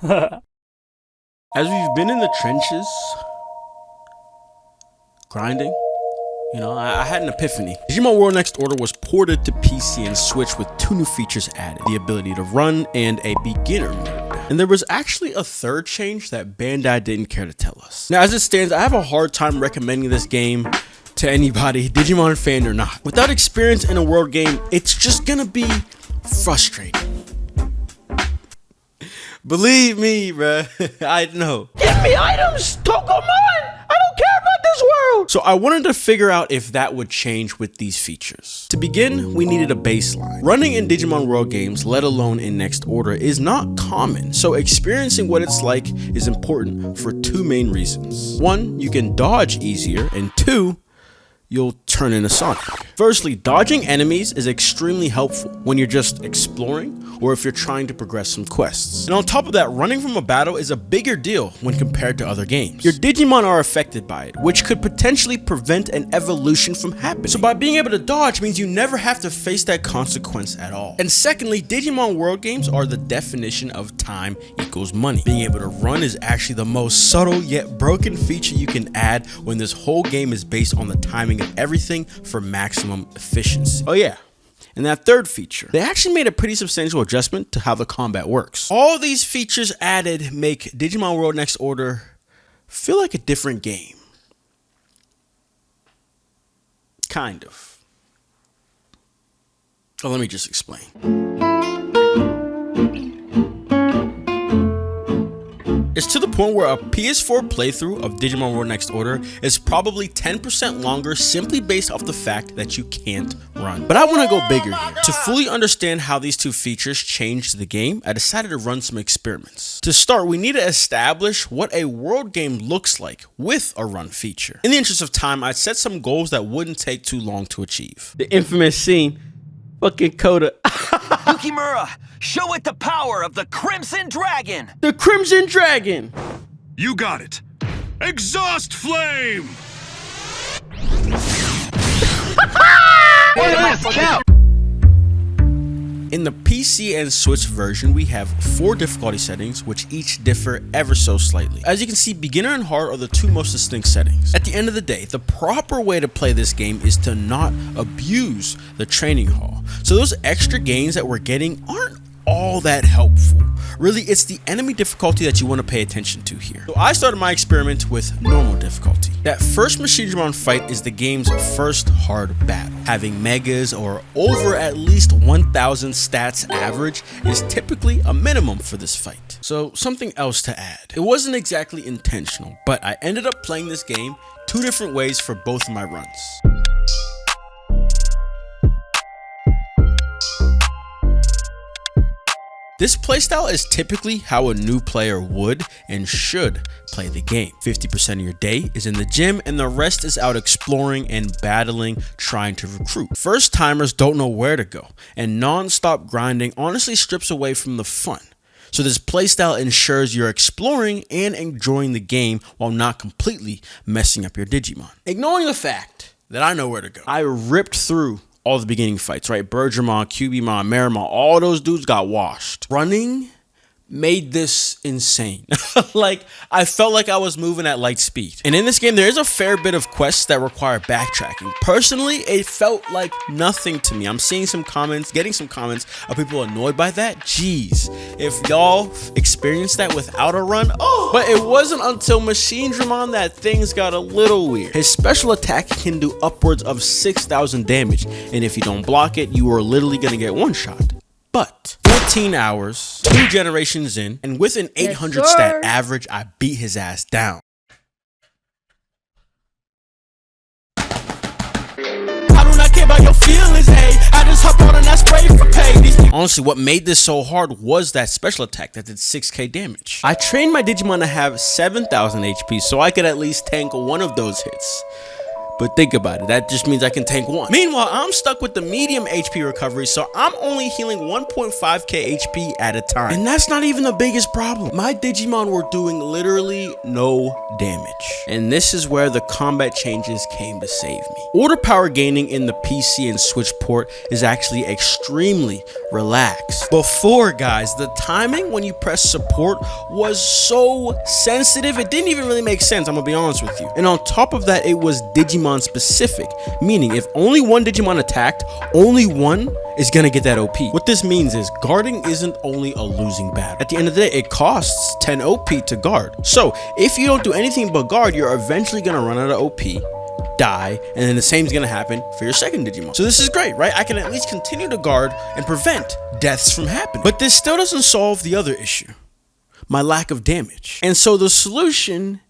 As we've been in the trenches, grinding, I had an epiphany. Digimon World Next Order was ported to PC and Switch with 2 new features added, the ability to run and a beginner mode. And there was actually a third change that Bandai didn't care to tell us. Now, as it stands, I have a hard time recommending this game to anybody, Digimon fan or not. Without experience in a world game, it's just gonna be frustrating. Believe me, bruh, I know. Give me items, Tokomon! I don't care about this world! So I wanted to figure out if that would change with these features. To begin, we needed a baseline. Running in Digimon World games, let alone in Next Order, is not common, so experiencing what it's like is important for 2 main reasons. 1, you can dodge easier, and 2, you'll turn into Sonic. Firstly, dodging enemies is extremely helpful when you're just exploring or if you're trying to progress some quests. And on top of that, running from a battle is a bigger deal when compared to other games. Your Digimon are affected by it, which could potentially prevent an evolution from happening. So by being able to dodge means you never have to face that consequence at all. And secondly, Digimon World games are the definition of time equals money. Being able to run is actually the most subtle yet broken feature you can add when this whole game is based on the timing of everything for maximum efficiency. Oh yeah. And that third feature, they actually made a pretty substantial adjustment to how the combat works. All these features added make Digimon World Next Order feel like a different game. Kind of. Oh, let me just explain. It's to the point where a PS4 playthrough of Digimon World Next Order is probably 10% longer simply based off the fact that you can't run. But I want to go bigger here. To fully understand how these 2 features changed the game, I decided to run some experiments. To start, we need to establish what a world game looks like with a run feature. In the interest of time, I set some goals that wouldn't take too long to achieve. The infamous scene, fucking Coda. Yukimura, show it the power of the Crimson Dragon! The Crimson Dragon! You got it. Exhaust flame! In the PC and Switch version, we have 4 difficulty settings, which each differ ever so slightly. As you can see, beginner and hard are the 2 most distinct settings. At the end of the day, the proper way to play this game is to not abuse the training hall. So those extra gains that we're getting aren't all that helpful. Really, it's the enemy difficulty that you want to pay attention to here. So I started my experiment with normal difficulty. That first Machinedramon fight is the game's first hard battle. Having megas or over at least 1000 stats average is typically a minimum for this fight. So something else to add. It wasn't exactly intentional, but I ended up playing this game 2 different ways for both of my runs. This playstyle is typically how a new player would and should play the game. 50% of your day is in the gym and the rest is out exploring and battling, trying to recruit. First timers don't know where to go, and non-stop grinding honestly strips away from the fun. So this playstyle ensures you're exploring and enjoying the game while not completely messing up your Digimon. Ignoring the fact that I know where to go, I ripped through all the beginning fights, right? Birdramon, Cubimon, Meramon, all those dudes got washed. Running made this insane. Like, I felt like I was moving at light speed. And in this game, there is a fair bit of quests that require backtracking. Personally, it felt like nothing to me. I'm seeing some comments, getting some comments of people annoyed by that. Jeez, if y'all experienced that without a run, oh! But it wasn't until Machinedramon that things got a little weird. His special attack can do upwards of 6,000 damage. And if you don't block it, you are literally gonna get one shot. But 14 hours, 2 generations in, and with an 800 stat average, I beat his ass down. I do not care about your feelings, hey. I just hop on and I spray for pay. Honestly, what made this so hard was that special attack that did 6k damage. I trained my Digimon to have 7,000 HP so I could at least tank one of those hits. But think about it, that just means I can tank 1. Meanwhile, I'm stuck with the medium HP recovery, so I'm only healing 1.5k HP at a time. And that's not even the biggest problem. My Digimon were doing literally no damage. And this is where the combat changes came to save me. Order power gaining in the PC and Switch port is actually extremely relaxed. Before, guys, the timing when you press support was so sensitive, it didn't even really make sense, I'm gonna be honest with you. And on top of that, it was Digimon specific, meaning if only one Digimon attacked, only one is gonna get that OP. What this means is guarding isn't only a losing battle. At the end of the day, it costs 10 OP to guard. So if you don't do anything but guard, you're eventually gonna run out of OP, die, and then the same is gonna happen for your second Digimon. So this is great, right? I can at least continue to guard and prevent deaths from happening. But this still doesn't solve the other issue, my lack of damage. And so the solution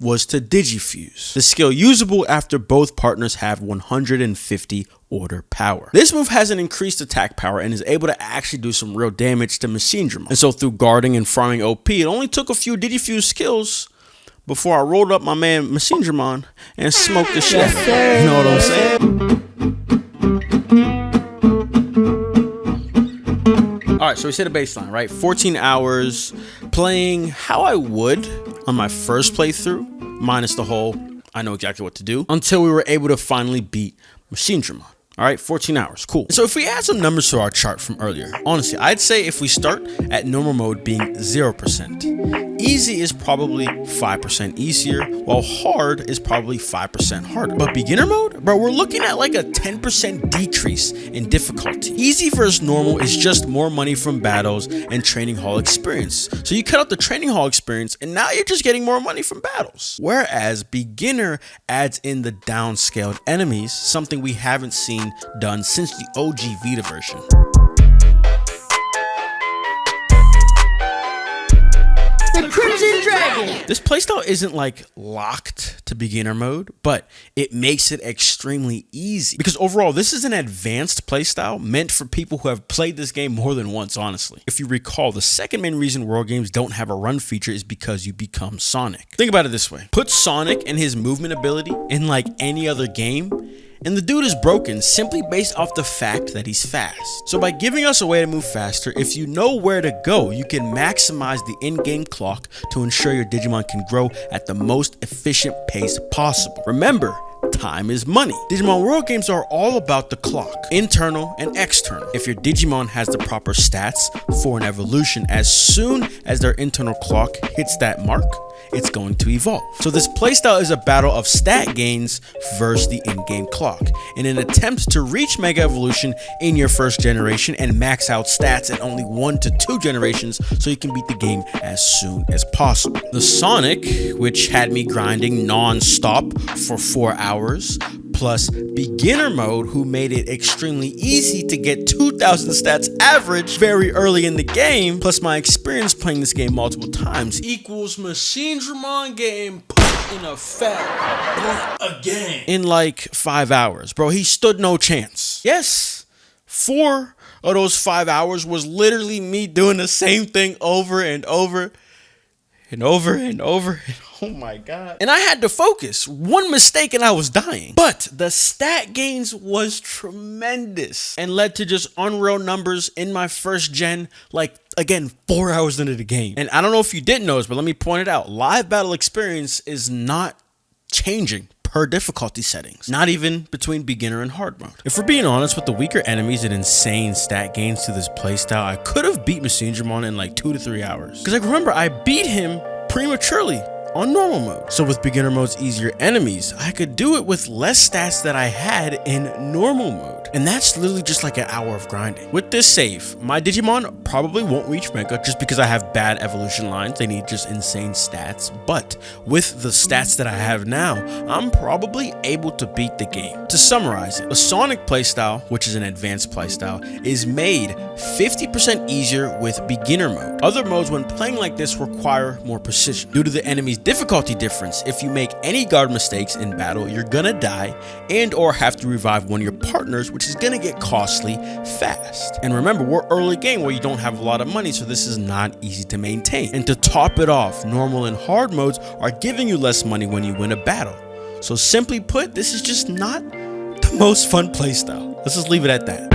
was to Digifuse, the skill usable after both partners have 150 order power. This move has an increased attack power and is able to actually do some real damage to Machinedramon. And so through guarding and farming OP, it only took a few Digifuse skills before I rolled up my man Machinedramon and smoked the shit out of him. You know what I'm saying? Alright, so we set a baseline, right? 14 hours playing how I would on my first playthrough, minus the whole I know exactly what to do, until we were able to finally beat Machinedramon. All right, 14 hours, cool. So if we add some numbers to our chart from earlier, honestly, I'd say if we start at normal mode being 0%, easy is probably 5% easier, while hard is probably 5% harder. But beginner mode, bro, we're looking at like a 10% decrease in difficulty. Easy versus normal is just more money from battles and training hall experience. So you cut out the training hall experience and now you're just getting more money from battles. Whereas beginner adds in the downscaled enemies, something we haven't seen done since the OG Vita version. The Crimson Dragon! This playstyle isn't like locked to beginner mode, but it makes it extremely easy. Because overall, this is an advanced playstyle meant for people who have played this game more than once, honestly. If you recall, the second main reason World games don't have a run feature is because you become Sonic. Think about it this way. Put Sonic and his movement ability in like any other game, and the dude is broken simply based off the fact that he's fast. So by giving us a way to move faster, if you know where to go, you can maximize the in-game clock to ensure your Digimon can grow at the most efficient pace possible. Remember, time is money. Digimon World games are all about the clock, internal and external. If your Digimon has the proper stats for an evolution, as soon as their internal clock hits that mark, it's going to evolve. So this playstyle is a battle of stat gains versus the in-game clock, in an attempt to reach Mega Evolution in your first generation and max out stats in only 1 to 2 generations so you can beat the game as soon as possible. The Sonic, which had me grinding non-stop for 4 hours, plus beginner mode, who made it extremely easy to get 2,000 stats average very early in the game, plus my experience playing this game multiple times, equals Machinedramon game put in effect again in like 5 hours. Bro, he stood no chance. Yes, 4 of those 5 hours was literally me doing the same thing over and over and over and over. Oh my god. And I had to focus. One mistake and I was dying. But the stat gains was tremendous and led to just unreal numbers in my first gen, like, again, 4 hours into the game. And I don't know if you didn't notice, but let me point it out. Live battle experience is not changing per difficulty settings, not even between beginner and hard mode. If we're being honest, with the weaker enemies and insane stat gains to this playstyle, I could have beat Machinedramon in like 2 to 3 hours. Because like, remember, I beat him prematurely on normal mode. So with beginner mode's easier enemies, I could do it with less stats that I had in normal mode. And that's literally just like an hour of grinding. With this save, my Digimon probably won't reach Mega just because I have bad evolution lines. They need just insane stats. But with the stats that I have now, I'm probably able to beat the game. To summarize it, the Sonic playstyle, which is an advanced playstyle, is made 50% easier with beginner mode. Other modes when playing like this require more precision. Due to the enemy's difficulty difference, if you make any guard mistakes in battle, you're gonna die and or have to revive one of your partners, which is gonna get costly fast. And remember, we're early game where you don't have a lot of money, so this is not easy to maintain. And to top it off, normal and hard modes are giving you less money when you win a battle. So simply put, this is just not the most fun playstyle. Let's just leave it at that.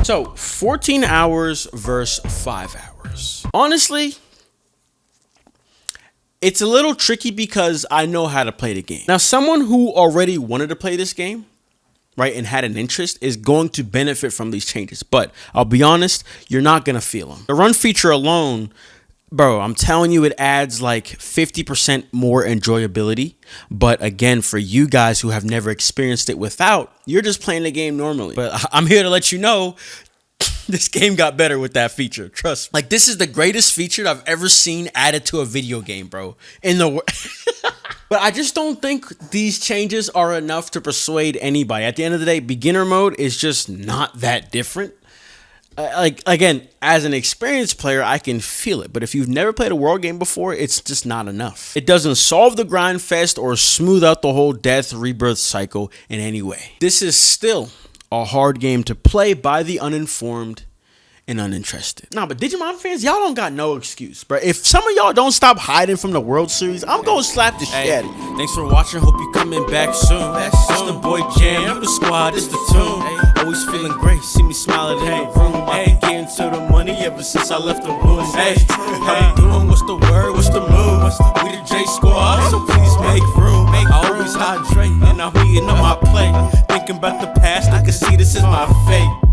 So 14 hours versus 5 hours. Honestly, it's a little tricky because I know how to play the game. Now, someone who already wanted to play this game, right, and had an interest is going to benefit from these changes. But I'll be honest, you're not going to feel them. The run feature alone, bro, I'm telling you, it adds like 50% more enjoyability. But again, for you guys who have never experienced it without, you're just playing the game normally. But I'm here to let you know, this game got better with that feature. Trust me. Like, this is the greatest feature I've ever seen added to a video game, bro. In the world. But I just don't think these changes are enough to persuade anybody. At the end of the day, beginner mode is just not that different. Like, again, as an experienced player, I can feel it. But if you've never played a world game before, it's just not enough. It doesn't solve the grind fest or smooth out the whole death rebirth cycle in any way. This is still a hard game to play by the uninformed and uninterested. Nah, but Digimon fans, y'all don't got no excuse, bro. If some of y'all don't stop hiding from the World Series, I'm gonna slap the shit out of you. Thanks for watching. Hope you coming back soon. It's the boy Jam, the squad, it's the tune. Always feeling great, see me smiling in the room. I been getting to the money ever since I left the room. Hey, how you doing? What's the word? What's the move? We the J Squad, so please make room. I always hydrate and I'm eating on my plate. Thinking about the past, I can see this is my fate.